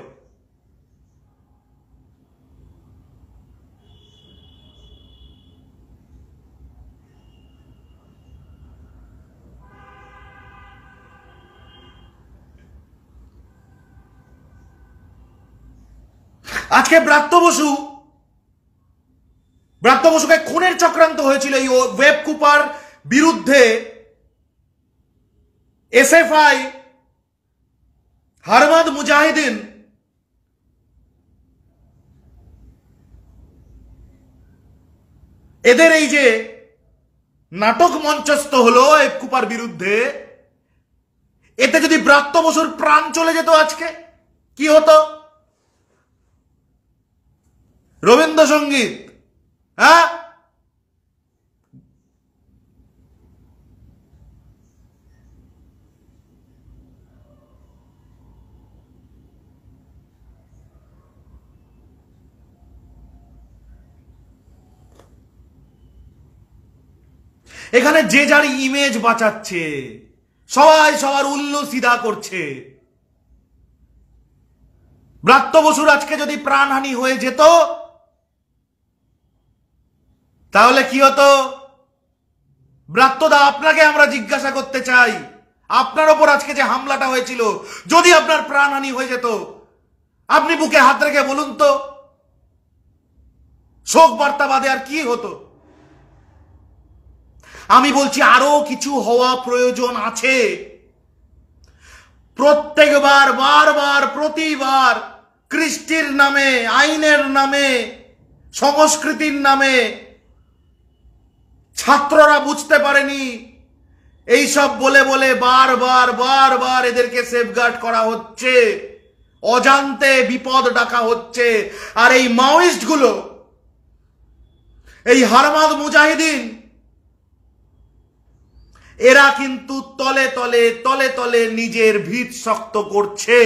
আজকে ব্রাত্য বসু ব্রাত্য বসুকে খুনের চক্রান্ত হয়েছিল এই ওয়েব কুপার বিরুদ্ধে এসএফআই হারমাদ মুজাহিদিন এদের এই যে নাটক মঞ্চস্থ হলো ওয়েব কুপার বিরুদ্ধে, এতে যদি ব্রাত্য বসুর প্রাণ চলে যেত আজকে কি হতো? রবীন্দ্রসঙ্গীত, হ্যাঁ, এখানে যে যার ইমেজ বাঁচাচ্ছে, সবাই সবার উল্লু সিধা করছে। ব্রাত্য বসুর আজকে যদি প্রাণহানি হয়ে যেত তাহলে কি হতো? ব্রাত্যদা, আপনাকে আমরা জিজ্ঞাসা করতে চাই, আপনার ওপর আজকে যে হামলাটা হয়েছিল, যদি আপনার প্রাণহানি হয়ে যেত, আপনি বুকে হাত রেখে বলুন তো, শোক বার্তা বাদে আর কি হতো? আমি বলছি আরো কিছু হওয়া প্রয়োজন আছে। প্রত্যেকবার বারবার প্রতিবার কৃষ্টির নামে, আইনের নামে, সংস্কৃতির নামে ছাত্ররা বুঝতে পারেনি, এইসব বলে বলে বারবার বারবার এদেরকে সেফগার্ড করা হচ্ছে, অজান্তে বিপদ ডাকা হচ্ছে। আর এই মাওয়িস্ট গুলো, এই হারমাদ মুজাহিদিন, এরা কিন্তু তলে তলে তলে তলে নিজের ভিত শক্ত করছে।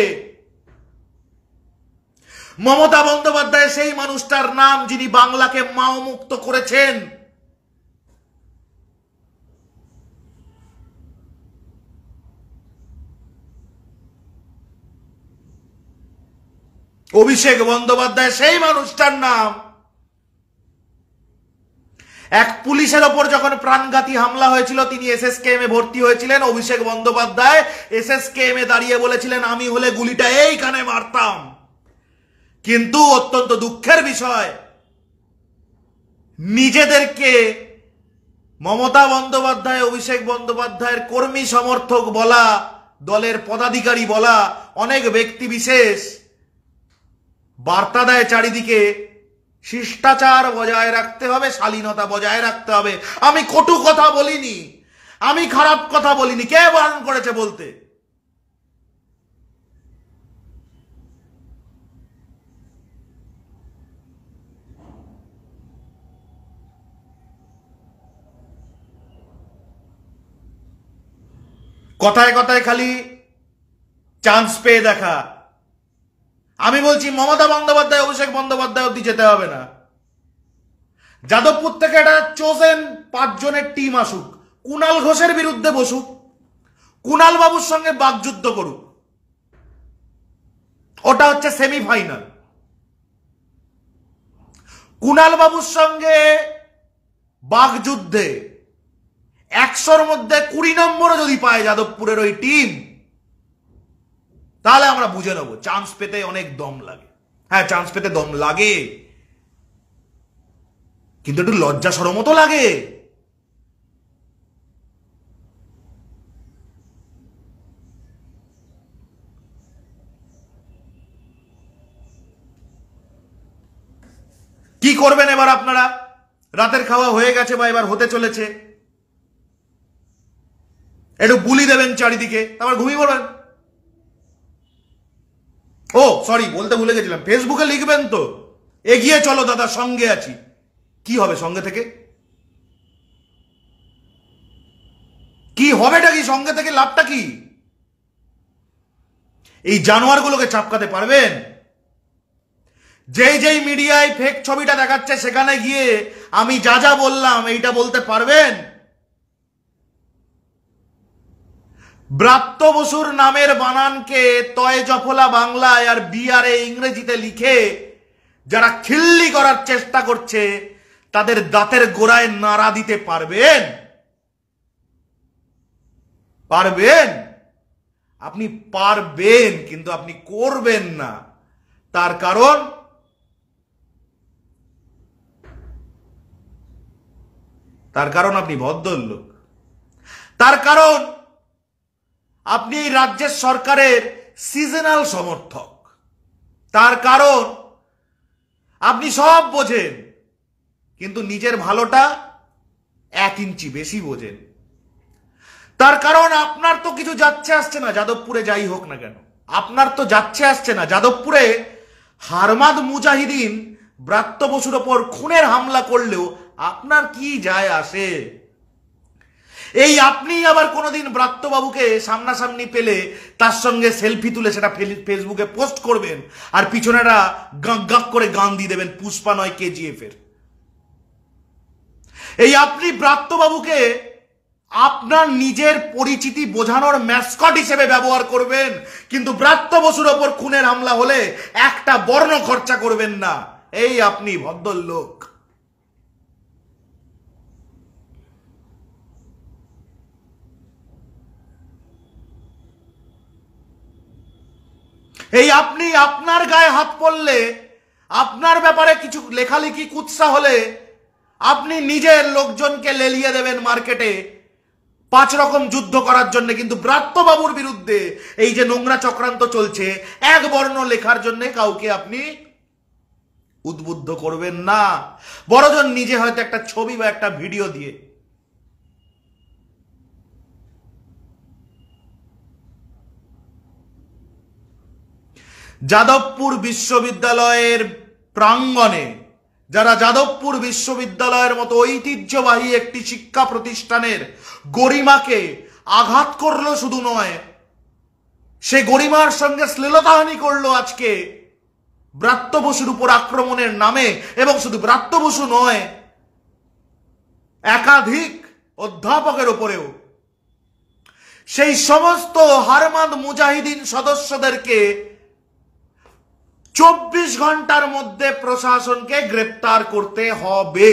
মমতা বন্দ্যোপাধ্যায় সেই মানুষটার নাম যিনি বাংলাকে মাও মুক্ত করেছেন। অভিষেক বন্দ্যোপাধ্যায় সেই মানুষটার নাম। এক পুলিশের ওপর যখন প্রাণঘাতী হামলা হয়েছিল, তিনি এসএসকেএম এ ভর্তি হয়েছিলেন। অভিষেক বন্দ্যোপাধ্যায় এসএসকেএম এ দাঁড়িয়ে বলেছিলেন, আমি হলে গুলিটা এইখানে মারতাম। কিন্তু অত্যন্ত দুঃখের বিষয়, নিজেদেরকে মমতা বন্দ্যোপাধ্যায়, অভিষেক বন্দ্যোপাধ্যায়ের কর্মী সমর্থক বলা, দলের পদাধিকারী বলা অনেক ব্যক্তি বিশেষ বার্তা দেয় চারিদিকে, শিষ্টাচার বজায় রাখতে হবে, শালীনতা বজায় রাখতে হবে। আমি কটু কথা বলিনি, আমি খারাপ কথা বলিনি, কে বারণ করেছে বলতে? কথায় কথায় খালি চান্স পেয়ে দেখা। আমি বলছি মমতা বন্দ্যোপাধ্যায়, অভিষেক বন্দ্যোপাধ্যায় অব্দি যেতে হবে না। যাদবপুর থেকে একটা চোজেন 5 জনের টিম আসুক, কুণাল ঘোষের বিরুদ্ধে বসুক, কুণাল বাবুর সঙ্গে বাকযুদ্ধ করুক। ওটা হচ্ছে সেমিফাইনাল। কুণাল বাবুর সঙ্গে বাকযুদ্ধে 100-র মধ্যে 20 নম্বরও যদি পায় যাদবপুরের ওই টিম, তাহলে আমরা বুঝে নেব চান্স পেতে অনেক দম লাগে। হ্যাঁ, চান্স পেতে দম লাগে, কিন্তু একটু লজ্জা শরমও তো লাগে। কি করবেন এবার আপনারা? রাতের খাওয়া হয়ে গেছে বা এবার হতে চলেছে, একটু বুলি দেবেন চারিদিকে, তারপর ঘুমিয়ে পড়বেন। ও সরি, বলতে ভুলে গেছিলাম, ফেসবুকে লিখবেন তো, এগিয়ে চলো দাদা, সঙ্গে আছি। কি হবে সঙ্গে থেকে? কি হবেটা কি? সঙ্গে থেকে লাভটা কি? এই জানোয়ারগুলোকে চাপকাতে পারবেন? যেই যেই মিডিয়ায় ফেক ছবিটা দেখাচ্ছে সেখানে গিয়ে আমি যা যা বললাম এইটা বলতে পারবেন? ব্রাত্য বসুর নামের বানানকে তয় জফলা বাংলায় আর বিআরএ ইংরেজিতে লিখে যারা খিল্লি করার চেষ্টা করছে, তাদের দাঁতের গোড়ায় নাড়া দিতে পারবেন? পারবেন? আপনি পারবেন, কিন্তু আপনি করবেন না। তার কারণ তার কারণ আপনি ভদ্রলোক, তার কারণ আপনি এই রাজ্যের সরকারের সিজনাল সমর্থক, তার কারণ আপনি সব বোঝেন কিন্তু নিজের ভালোটা 1 ইঞ্চি বেশি বোঝেন। তার কারণ আপনার তো কিছু যাচ্ছে আসছে না, যাদবপুরে যাই হোক না কেন আপনার তো যাচ্ছে আসছে না। যাদবপুরে হারমাদ মুজাহিদিন ব্রাত্য বসুর ওপর খুনের হামলা করলেও আপনার কি যায় আসে? এই আপনি আবার কোনোদিন ব্রাত্যবাবুকে সামনাসামনি পেলে তার সঙ্গে সেলফি তুলে সেটা ফেসবুকে পোস্ট করবেন আর পিছনেরা গাঁক গাঁক করে গান দিয়ে দেবেন পুষ্পা নয় কেজিএফ এর। এই আপনি ব্রাত্যবাবুকে আপনার নিজের পরিচিতি বোঝানোর ম্যাসকট হিসেবে ব্যবহার করবেন, কিন্তু ব্রাত্য বসুর ওপর খুনের হামলা হলে একটা বর্ণ খরচা করবেন না। এই আপনি ভদ্রলোক। এই আপনি আপনার গায়ে হাত পড়লে, আপনার ব্যাপারে কিছু লেখালেখি কুৎসা হলে আপনি নিজের লোকজনকে লেলিয়ে দেবেন মার্কেটে 5 রকম যুদ্ধ করার জন্য, কিন্তু ব্রাত্যবাবুর বিরুদ্ধে এই যে নোংরা চক্রান্ত চলছে 1 বর্ণ লেখার জন্য কাউকে আপনি উদ্বুদ্ধ করবেন না। বড়জন নিজে হয়তো একটা ছবি বা একটা ভিডিও দিয়ে। যাদবপুর বিশ্ববিদ্যালয়ের প্রাঙ্গণে যারা যাদবপুর বিশ্ববিদ্যালয়ের মতো ঐতিহ্যবাহী একটি শিক্ষা প্রতিষ্ঠানের গরিমাকে আঘাত করলো, শুধু নয় সে গরিমার সঙ্গে শ্লীলতাহানি করলো আজকে ব্রাত্য বসুর উপর আক্রমণের নামে। এবং শুধু ব্রাত্য বসু নয়, একাধিক অধ্যাপকের উপরেও। সেই সমস্ত হারমাদ মুজাহিদিন সদস্যদেরকে 24 ঘন্টার মধ্যে প্রশাসনকে গ্রেপ্তার করতে হবে।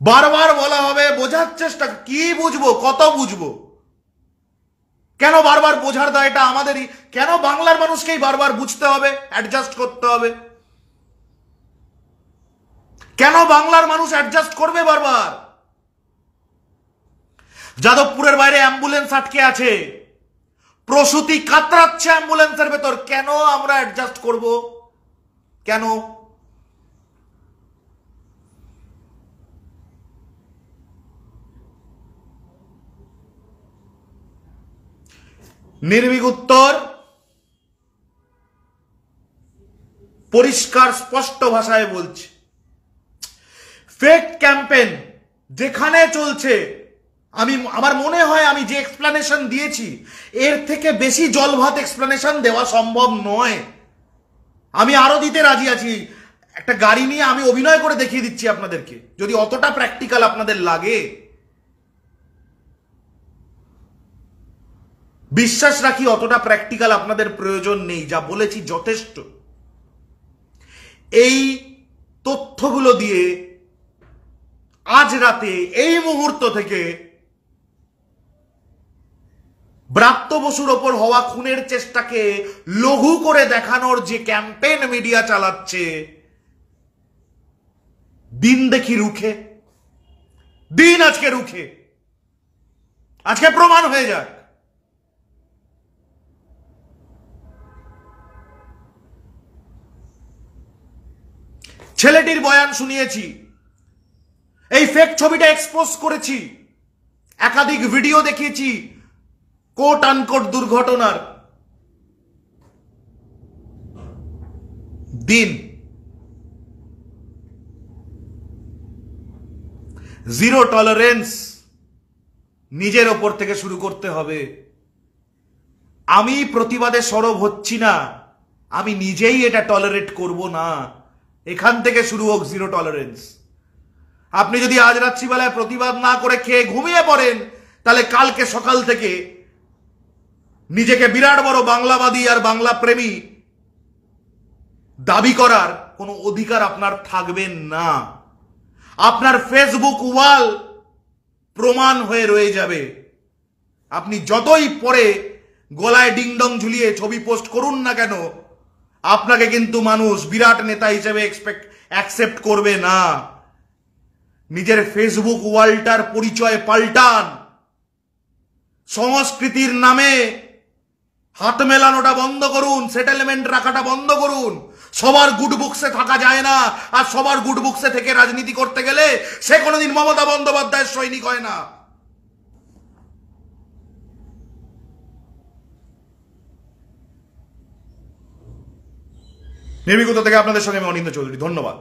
বারবার বলা হবে, বোঝার চেষ্টা। কি বুঝবো, কত বুঝবো? কেন বারবার বোঝার দায়টা আমাদেরই? কেন বাংলার মানুষকেই বারবার বুঝতে হবে, অ্যাডজাস্ট করতে হবে? কেন বাংলার মানুষ অ্যাডজাস্ট করবে বারবার? যাদবপুরের বাইরে অ্যাম্বুলেন্স আটকে আছে, প্রসূতি কাতরাচ্ছে অ্যাম্বুলেন্সের ভেতর, কেন আমরা অ্যাডজাস্ট করব? কেন? নির্ভীক উত্তর, পরিষ্কার স্পষ্ট ভাষায় বলছে, ফেক ক্যাম্পেইন যেখানে চলছে, আমার মনে হয় আমি যে এক্সপ্লেনেশন দিয়েছি এর থেকে বেশি জলভাত এক্সপ্লেনেশন দেওয়া সম্ভব নয়। আমি আরো দিতে রাজি আছি। একটা গাড়ি নিয়ে আমি অভিনয় করে দেখিয়ে দিচ্ছি আপনাদেরকে, যদি অতটা প্র্যাকটিক্যাল আপনাদের লাগে। বিশ্বাস রাখি অতটা প্র্যাকটিক্যাল আপনাদের প্রয়োজন নেই, যা বলেছি যথেষ্ট। এই তথ্যগুলো দিয়ে আজ রাতে এই মুহূর্ত থেকে ব্রাত্য বসুর ওপর হওয়া খুনের চেষ্টাকে লঘু করে দেখানোর যে ক্যাম্পেইন মিডিয়া চালাচ্ছে, দিন দেখি রুখে, দিন আজকে রুখে, আজকে প্রমাণ হয়ে যাক। ছেলেটির বয়ান শুনিয়েছি, এই ফেক ছবিটা এক্সপোজ করেছি, একাধিক ভিডিও দেখিয়েছি কোট আনকোট দুর্ঘটনার। দিন জিরো টলারেন্স নিজের ওপর থেকে শুরু করতে হবে। আমি প্রতিবাদে সরব হচ্ছি না, আমি নিজেই এটা টলারেট করব না। এখান থেকে শুরু হোক জিরো টলারেন্স। আপনি যদি আজ রাত্রিবেলায় প্রতিবাদ না করে খেয়ে ঘুমিয়ে পড়েন, তাহলে কালকে সকাল থেকে নিজেকে বিরাট বড় বাংলাবাদী আর বাংলা প্রেমী দাবি করার কোনো অধিকার আপনার থাকবে না। আপনার ফেসবুক ওয়াল প্রমাণ হয়ে রয়ে যাবে। আপনি যতই পরে গলায় ডিংডং ঝুলিয়ে ছবি পোস্ট করুন না কেন, আপনাকে কিন্তু মানুষ বিরাট নেতা হিসেবে অ্যাকসেপ্ট করবে না। নিজের ফেসবুক ওয়ালটার পরিচয় পাল্টান। সংস্কৃতির নামে হাত মেলানোটা বন্ধ করুন, সেটেলমেন্ট রাখাটা বন্ধ করুন। সবার গুড বুকসে থাকা যায় না, আর সবার গুড বুকসে থেকে রাজনীতি করতে গেলে সে কোনোদিন মমতা বন্দ্যোপাধ্যায়ের সৈনিক হয় না। নির্বিকতা থেকে আপনাদের সঙ্গে আমি অনিন্দ চৌধুরী, ধন্যবাদ।